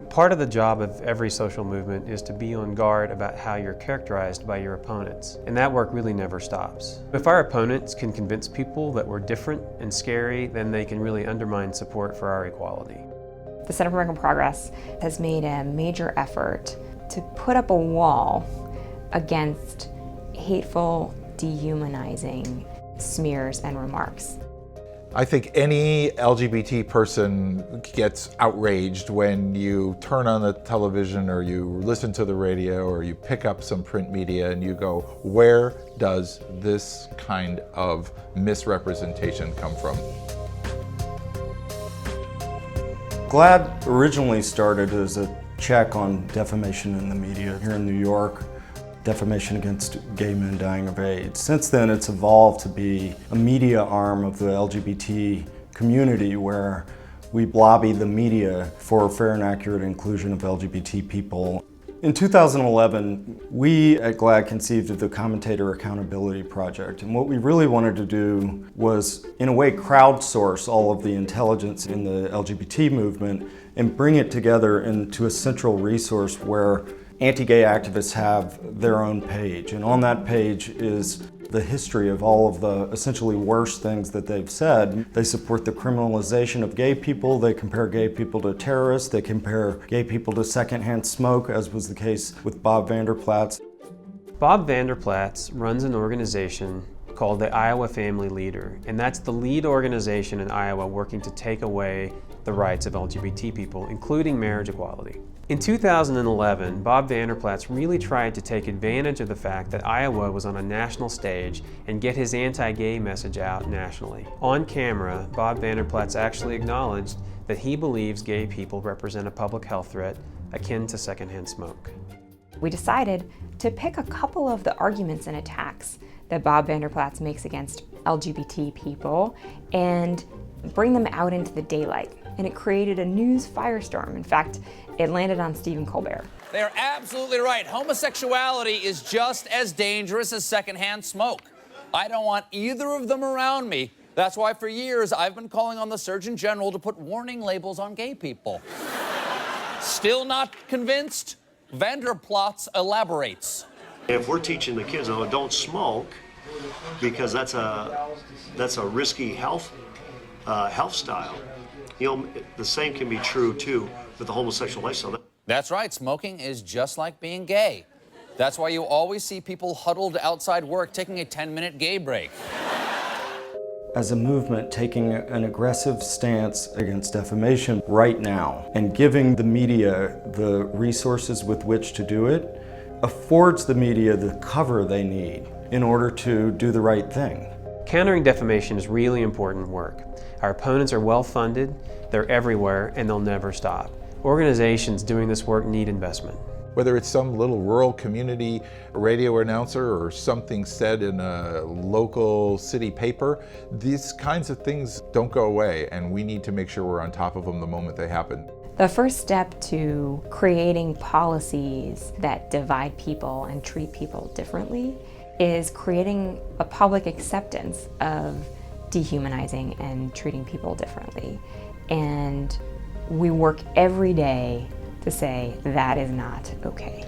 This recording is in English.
Part of the job of every social movement is to be on guard about how you're characterized by your opponents, and that work really never stops. If our opponents can convince people that we're different and scary, then they can really undermine support for our equality. The Center for American Progress has made a major effort to put up a wall against hateful, dehumanizing smears and remarks. I think any LGBT person gets outraged when you turn on the television or you listen to the radio or you pick up some print media and you go, where does this kind of misrepresentation come from? GLAAD originally started as a check on defamation in the media here in New York. Defamation against gay men dying of AIDS. Since then, it's evolved to be a media arm of the LGBT community where we lobby the media for fair and accurate inclusion of LGBT people. In 2011, we at GLAAD conceived of the Commentator Accountability Project, and what we really wanted to do was, in a way, crowdsource all of the intelligence in the LGBT movement and bring it together into a central resource where anti-gay activists have their own page, and on that page is the history of all of the essentially worst things that they've said. They support the criminalization of gay people, they compare gay people to terrorists, they compare gay people to secondhand smoke, as was the case with Bob Vander Plaats. Bob Vander Plaats runs an organization called the Iowa Family Leader, and that's the lead organization in Iowa working to take away the rights of LGBT people, including marriage equality. In 2011, Bob Vander Plaats really tried to take advantage of the fact that Iowa was on a national stage and get his anti-gay message out nationally. On camera, Bob Vander Plaats actually acknowledged that he believes gay people represent a public health threat akin to secondhand smoke. We decided to pick a couple of the arguments and attacks that Bob Vander Plaats makes against LGBT people and bring them out into the daylight. And it created a news firestorm. In fact, it landed on Stephen Colbert. They are absolutely right. Homosexuality is just as dangerous as secondhand smoke. I don't want either of them around me. That's why for years I've been calling on the Surgeon General to put warning labels on gay people. Still not convinced? Vander Plaats elaborates. If we're teaching the kids, oh, don't smoke, because that's a risky health style. You know, the same can be true too with the homosexual lifestyle. That's right. Smoking is just like being gay. That's why you always see people huddled outside work taking a 10-minute gay break. As a movement, taking an aggressive stance against defamation right now and giving the media the resources with which to do it affords the media the cover they need in order to do the right thing. Countering defamation is really important work. Our opponents are well funded, they're everywhere, and they'll never stop. Organizations doing this work need investment. Whether it's some little rural community radio announcer or something said in a local city paper, these kinds of things don't go away, and we need to make sure we're on top of them the moment they happen. The first step to creating policies that divide people and treat people differently is creating a public acceptance of dehumanizing and treating people differently. And we work every day to say that is not okay.